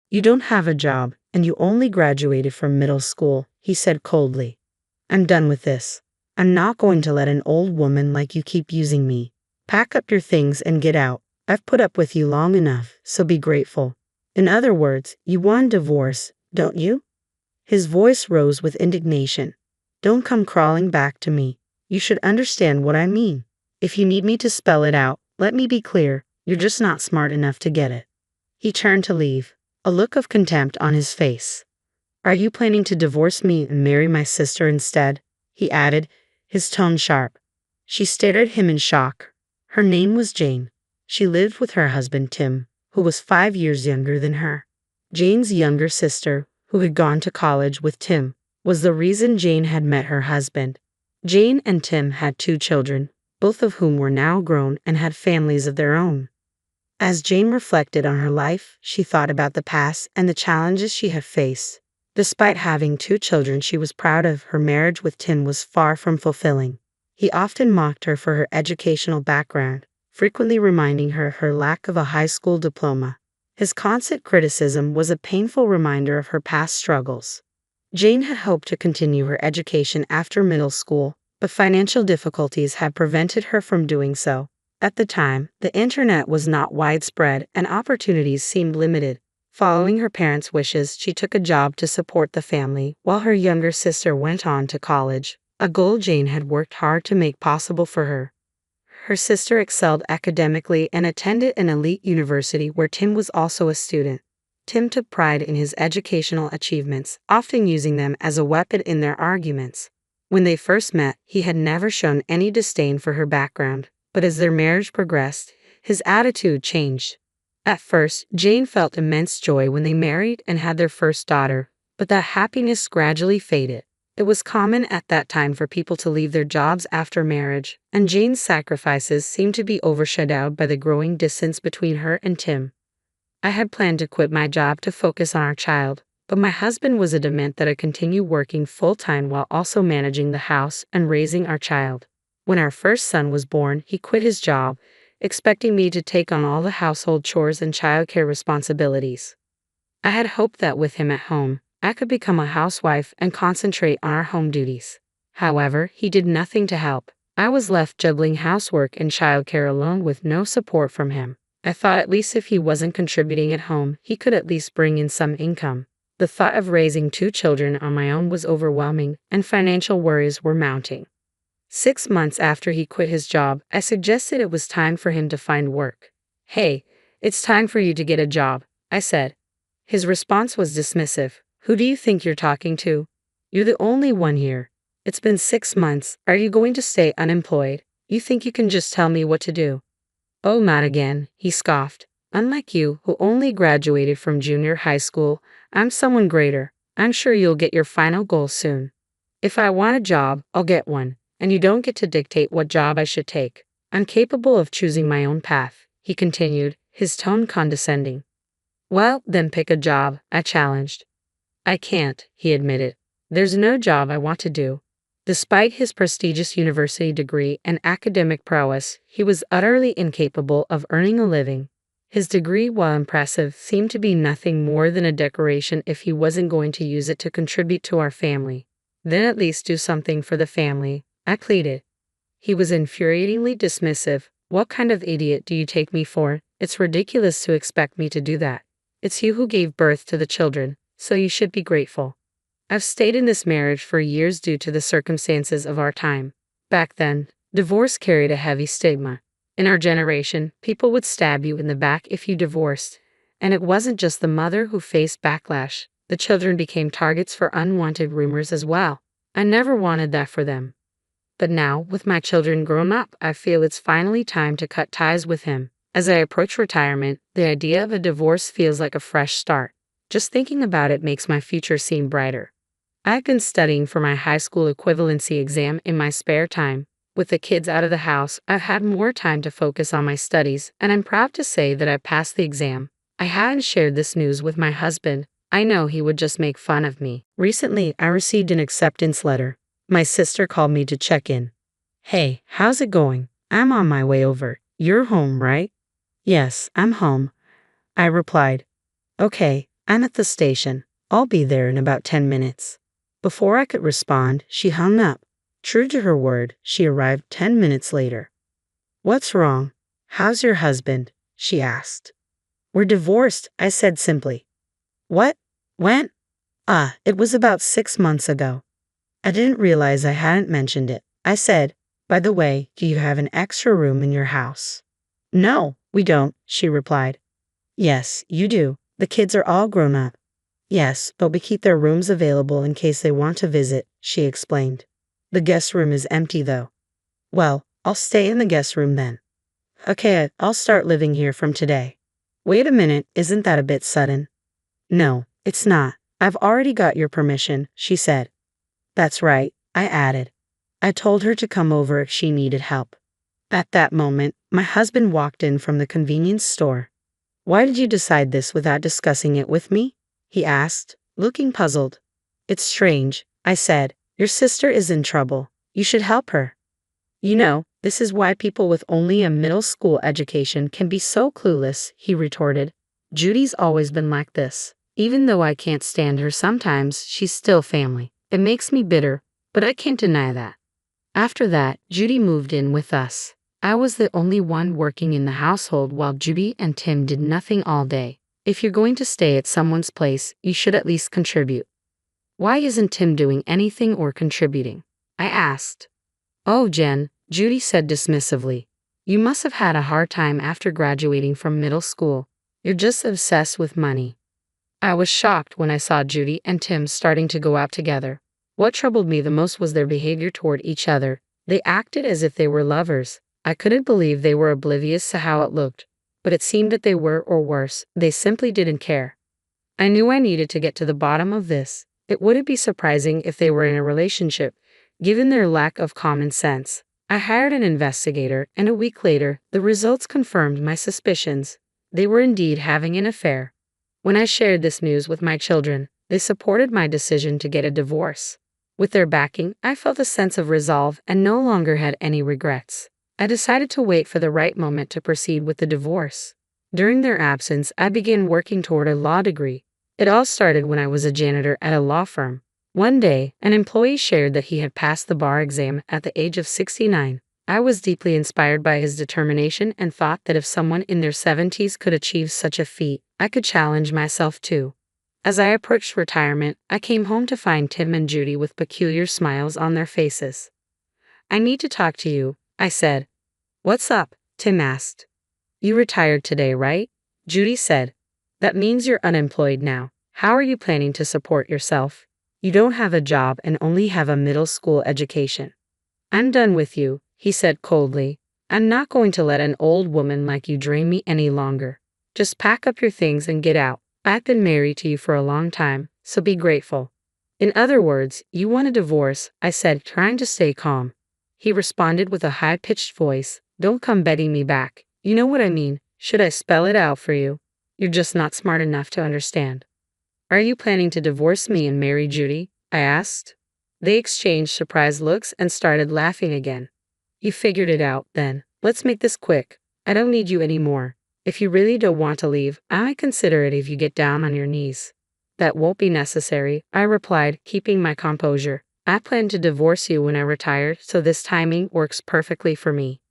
You don't have a job, and you only graduated from middle school, he said coldly. I'm done with this. I'm not going to let an old woman like you keep using me. Pack up your things and get out. I've put up with you long enough, so be grateful. In other words, you want a divorce, don't you? His voice rose with indignation. Don't come crawling back to me. You should understand what I mean. If you need me to spell it out, let me be clear, you're just not smart enough to get it. He turned to leave, a look of contempt on his face. Are you planning to divorce me and marry my sister instead? He added, his tone sharp. She stared at him in shock. Her name was Jane. She lived with her husband Tim, who was 5 years younger than her. Jane's younger sister, who had gone to college with Tim, was the reason Jane had met her husband. Jane and Tim had 2 children, both of whom were now grown and had families of their own. As Jane reflected on her life, she thought about the past and the challenges she had faced. Despite having 2 children she was proud of, her marriage with Tim was far from fulfilling. He often mocked her for her educational background, frequently reminding her of her lack of a high school diploma. His constant criticism was a painful reminder of her past struggles. Jane had hoped to continue her education after middle school, but financial difficulties had prevented her from doing so. At the time, the internet was not widespread and opportunities seemed limited. Following her parents' wishes, she took a job to support the family while her younger sister went on to college, a goal Jane had worked hard to make possible for her. Her sister excelled academically and attended an elite university where Tim was also a student. Tim took pride in his educational achievements, often using them as a weapon in their arguments. When they first met, he had never shown any disdain for her background, but as their marriage progressed, his attitude changed. At first, Jane felt immense joy when they married and had their first daughter, but that happiness gradually faded. It was common at that time for people to leave their jobs after marriage, and Jane's sacrifices seemed to be overshadowed by the growing distance between her and Tim. I had planned to quit my job to focus on our child, but my husband was adamant that I continue working full-time while also managing the house and raising our child. When our first son was born, he quit his job, expecting me to take on all the household chores and childcare responsibilities. I had hoped that with him at home, I could become a housewife and concentrate on our home duties. However, he did nothing to help. I was left juggling housework and childcare alone with no support from him. I thought at least if he wasn't contributing at home, he could at least bring in some income. The thought of raising 2 children on my own was overwhelming, and financial worries were mounting. 6 months after he quit his job, I suggested it was time for him to find work. Hey, it's time for you to get a job, I said. His response was dismissive. Who do you think you're talking to? You're the only one here. It's been 6 months. Are you going to stay unemployed? You think you can just tell me what to do? Oh, not again, he scoffed. Unlike you, who only graduated from junior high school, I'm someone greater. I'm sure you'll get your final goal soon. If I want a job, I'll get one. And you don't get to dictate what job I should take. I'm capable of choosing my own path, he continued, his tone condescending. Well, then pick a job, I challenged. I can't, he admitted. There's no job I want to do. Despite his prestigious university degree and academic prowess, he was utterly incapable of earning a living. His degree, while impressive, seemed to be nothing more than a decoration if he wasn't going to use it to contribute to our family. Then at least do something for the family, I pleaded. He was infuriatingly dismissive. What kind of idiot do you take me for? It's ridiculous to expect me to do that. It's you who gave birth to the children, so you should be grateful. I've stayed in this marriage for years due to the circumstances of our time. Back then, divorce carried a heavy stigma. In our generation, people would stab you in the back if you divorced. And it wasn't just the mother who faced backlash. The children became targets for unwanted rumors as well. I never wanted that for them. But now, with my children grown up, I feel it's finally time to cut ties with him. As I approach retirement, the idea of a divorce feels like a fresh start. Just thinking about it makes my future seem brighter. I've been studying for my high school equivalency exam in my spare time. With the kids out of the house, I've had more time to focus on my studies, and I'm proud to say that I passed the exam. I hadn't shared this news with my husband. I know he would just make fun of me. Recently, I received an acceptance letter. My sister called me to check in. Hey, how's it going? I'm on my way over. You're home, right? Yes, I'm home, I replied. Okay, I'm at the station. I'll be there in about 10 minutes. Before I could respond, she hung up. True to her word, she arrived 10 minutes later. What's wrong? How's your husband? She asked. We're divorced, I said simply. What? When? It was about 6 months ago. I didn't realize I hadn't mentioned it. I said, by the way, do you have an extra room in your house? No, we don't, she replied. Yes, you do. The kids are all grown up. Yes, but we keep their rooms available in case they want to visit, she explained. The guest room is empty though. Well, I'll stay in the guest room then. Okay, I'll start living here from today. Wait a minute, isn't that a bit sudden? No, it's not. I've already got your permission, she said. That's right, I added. I told her to come over if she needed help. At that moment, my husband walked in from the convenience store. Why did you decide this without discussing it with me? He asked, looking puzzled. It's strange, I said. Your sister is in trouble. You should help her. You know, this is why people with only a middle school education can be so clueless, he retorted. Judy's always been like this. Even though I can't stand her sometimes, she's still family. It makes me bitter, but I can't deny that. After that, Judy moved in with us. I was the only one working in the household while Judy and Tim did nothing all day. If you're going to stay at someone's place, you should at least contribute. Why isn't Tim doing anything or contributing? I asked. Oh, Jen, Judy said dismissively. You must have had a hard time after graduating from middle school. You're just obsessed with money. I was shocked when I saw Judy and Tim starting to go out together. What troubled me the most was their behavior toward each other. They acted as if they were lovers. I couldn't believe they were oblivious to how it looked, but it seemed that they were, or worse, they simply didn't care. I knew I needed to get to the bottom of this. It wouldn't be surprising if they were in a relationship, given their lack of common sense. I hired an investigator, and a week later, the results confirmed my suspicions. They were indeed having an affair. When I shared this news with my children, they supported my decision to get a divorce. With their backing, I felt a sense of resolve and no longer had any regrets. I decided to wait for the right moment to proceed with the divorce. During their absence, I began working toward a law degree. It all started when I was a janitor at a law firm. One day, an employee shared that he had passed the bar exam at the age of 69. I was deeply inspired by his determination and thought that if someone in their 70s could achieve such a feat, I could challenge myself too. As I approached retirement, I came home to find Tim and Judy with peculiar smiles on their faces. I need to talk to you, I said. What's up? Tim asked. You retired today, right? Judy said. That means you're unemployed now. How are you planning to support yourself? You don't have a job and only have a middle school education. I'm done with you, he said coldly. I'm not going to let an old woman like you drain me any longer. Just pack up your things and get out. I've been married to you for a long time, so be grateful. In other words, you want a divorce, I said, trying to stay calm. He responded with a high-pitched voice. Don't come begging me back. You know what I mean. Should I spell it out for you? You're just not smart enough to understand. Are you planning to divorce me and marry Judy? I asked. They exchanged surprised looks and started laughing again. You figured it out, then. Let's make this quick. I don't need you anymore. If you really don't want to leave, I might consider it if you get down on your knees. That won't be necessary, I replied, keeping my composure. I plan to divorce you when I retire, so this timing works perfectly for me.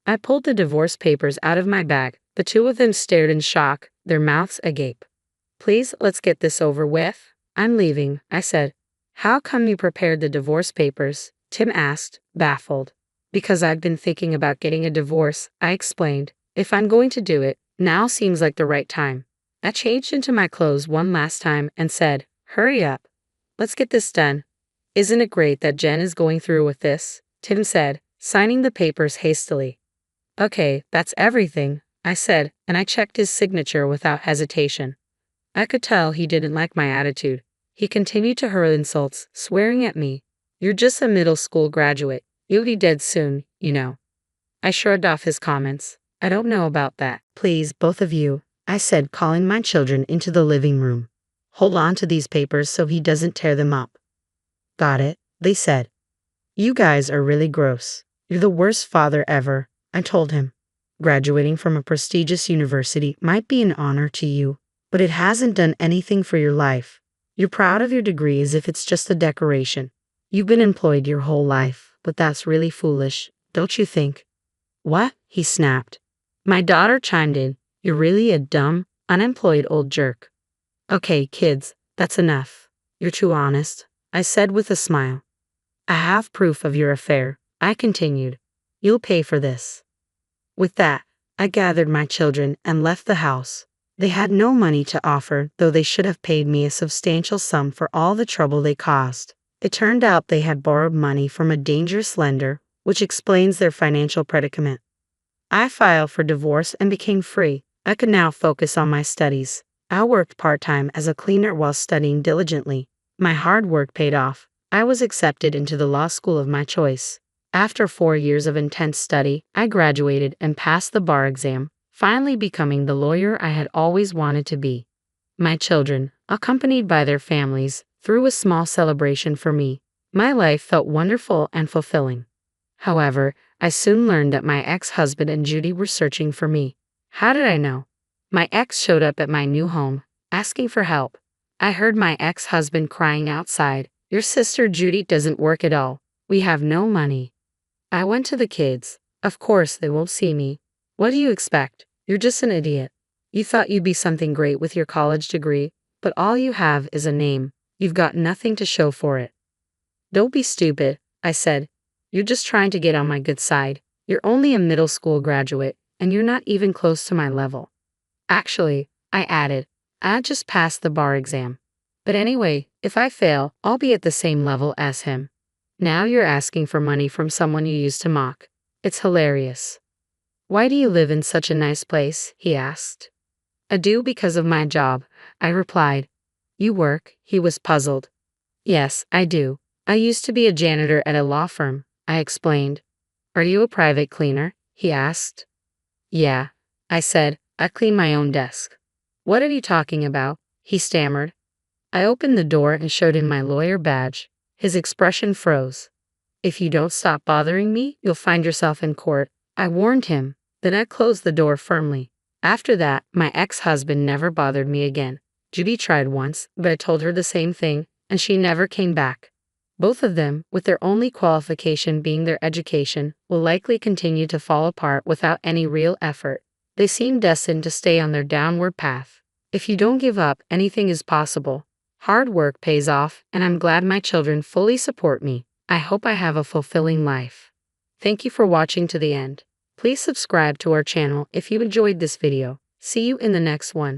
I pulled the divorce papers out of my bag. The two of them stared in shock, their mouths agape. Please, let's get this over with. I'm leaving, I said. How come you prepared the divorce papers? Tim asked, baffled. Because I've been thinking about getting a divorce, I explained. If I'm going to do it, now seems like the right time. I changed into my clothes one last time and said, hurry up. Let's get this done. Isn't it great that Jen is going through with this? Tim said, signing the papers hastily. Okay, that's everything, I said, and I checked his signature without hesitation. I could tell he didn't like my attitude. He continued to hurl insults, swearing at me. You're just a middle school graduate. You'll be dead soon, you know. I shrugged off his comments. I don't know about that. Please, both of you, I said, calling my children into the living room. Hold on to these papers so he doesn't tear them up. Got it, they said. You guys are really gross. You're the worst father ever, I told him. Graduating from a prestigious university might be an honor to you, but it hasn't done anything for your life. You're proud of your degree as if it's just a decoration. You've been employed your whole life, but that's really foolish, don't you think? What? He snapped. My daughter chimed in. You're really a dumb, unemployed old jerk. Okay, kids, that's enough. You're too honest, I said with a smile. I have proof of your affair, I continued. You'll pay for this. With that, I gathered my children and left the house. They had no money to offer, though they should have paid me a substantial sum for all the trouble they caused. It turned out they had borrowed money from a dangerous lender, which explains their financial predicament. I filed for divorce and became free. I could now focus on my studies. I worked part-time as a cleaner while studying diligently. My hard work paid off. I was accepted into the law school of my choice. After 4 years of intense study, I graduated and passed the bar exam, finally becoming the lawyer I had always wanted to be. My children, accompanied by their families, threw a small celebration for me. My life felt wonderful and fulfilling. However, I soon learned that my ex-husband and Judy were searching for me. How did I know? My ex showed up at my new home, asking for help. I heard my ex-husband crying outside, "Your sister Judy doesn't work at all. We have no money." I went to the kids. Of course they won't see me. What do you expect? You're just an idiot. You thought you'd be something great with your college degree, but all you have is a name. You've got nothing to show for it. Don't be stupid, I said. You're just trying to get on my good side. You're only a middle school graduate, and you're not even close to my level. Actually, I added, I just passed the bar exam. But anyway, if I fail, I'll be at the same level as him. Now you're asking for money from someone you used to mock. It's hilarious. Why do you live in such a nice place? He asked. I do because of my job, I replied. You work? He was puzzled. Yes, I do. I used to be a janitor at a law firm, I explained. Are you a private cleaner? He asked. Yeah, I said. I clean my own desk. What are you talking about? He stammered. I opened the door and showed him my lawyer badge. His expression froze. If you don't stop bothering me, you'll find yourself in court, I warned him. Then I closed the door firmly. After that, my ex-husband never bothered me again. Judy tried once, but I told her the same thing, and she never came back. Both of them, with their only qualification being their education, will likely continue to fall apart without any real effort. They seem destined to stay on their downward path. If you don't give up, anything is possible. Hard work pays off, and I'm glad my children fully support me. I hope I have a fulfilling life. Thank you for watching to the end. Please subscribe to our channel if you enjoyed this video. See you in the next one.